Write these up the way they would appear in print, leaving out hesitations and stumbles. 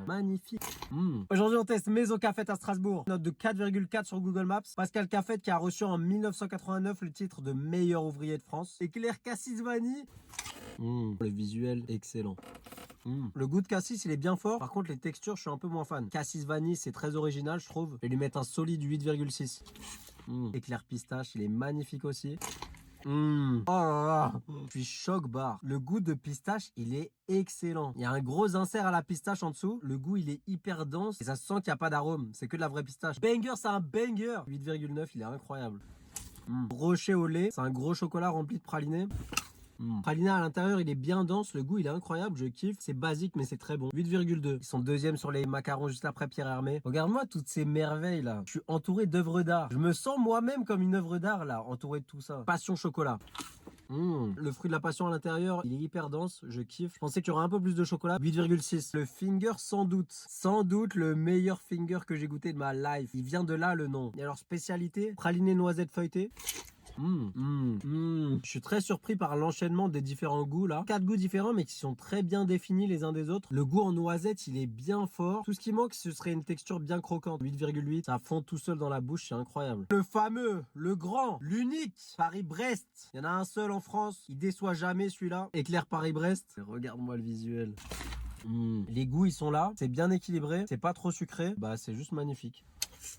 Magnifique. Aujourd'hui, on teste Maison Cafette à Strasbourg. Note de 4,4 sur Google Maps. Pascal Cafette qui a reçu en 1989 le titre de meilleur ouvrier de France. Éclair Cassis Vanille. Le visuel, excellent. Le goût de cassis, il est bien fort. Par contre, les textures, je suis un peu moins fan. Cassis vanille, c'est très original, je trouve. Je vais lui mettre un solide 8,6. Éclair pistache, il est magnifique aussi. Oh là là, je suis choc barre. Le goût de pistache, il est excellent. Il y a un gros insert à la pistache en dessous. Le goût, il est hyper dense et ça se sent qu'il n'y a pas d'arôme. C'est que de la vraie pistache. Banger, c'est un banger. 8,9, il est incroyable. Rocher au lait, c'est un gros chocolat rempli de praliné. Praliné à l'intérieur, il est bien dense, le goût il est incroyable, je kiffe, c'est basique mais c'est très bon. 8,2. Ils sont deuxièmes sur les macarons juste après Pierre Hermé. Regarde-moi toutes ces merveilles là. Je suis entouré d'œuvres d'art. Je me sens moi-même comme une œuvre d'art là, entouré de tout ça. Passion chocolat. Le fruit de la passion à l'intérieur, il est hyper dense, je kiffe. Je pensais qu'il y aurait un peu plus de chocolat. 8,6. Le finger sans doute. Sans doute le meilleur finger que j'ai goûté de ma life. Il vient de là le nom. Et alors spécialité, praliné noisette feuilletée. Je suis très surpris par l'enchaînement des différents goûts là. 4 goûts différents mais qui sont très bien définis les uns des autres. Le goût en noisette il est bien fort. Tout ce qui manque ce serait une texture bien croquante. 8,8. Ça fond tout seul dans la bouche, c'est incroyable. Le fameux, le grand, l'unique Paris-Brest. Il y en a un seul en France. Il déçoit jamais celui-là. Éclair Paris-Brest. Regarde-moi le visuel. Les goûts ils sont là. C'est bien équilibré. C'est pas trop sucré. Bah c'est juste magnifique.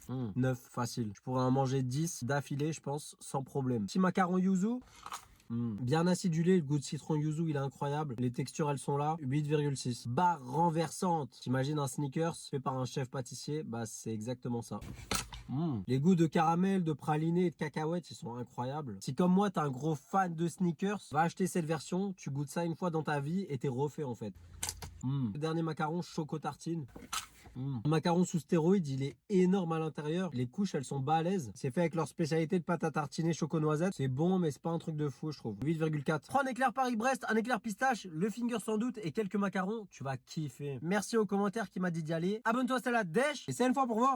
9, facile. Je pourrais en manger 10 d'affilée, je pense, sans problème. Petit macaron yuzu. Bien acidulé, le goût de citron yuzu, il est incroyable. Les textures, elles sont là. 8,6. Barre renversante. T'imagines un sneakers fait par un chef pâtissier? Bah, c'est exactement ça. Les goûts de caramel, de praliné et de cacahuètes, ils sont incroyables. Si comme moi, t'es un gros fan de sneakers, va acheter cette version. Tu goûtes ça une fois dans ta vie et t'es refait en fait. Le dernier macaron, choco tartine. Le macaron sous stéroïdes, il est énorme à l'intérieur. Les couches, elles sont balèzes. C'est fait avec leur spécialité de pâte à tartiner choco-noisette. C'est bon, mais c'est pas un truc de fou, je trouve. 8,4. Prends un éclair Paris-Brest, un éclair pistache, le finger sans doute et quelques macarons. Tu vas kiffer. Merci aux commentaires qui m'a dit d'y aller. Abonne-toi à la dèche et c'est une fois pour voir.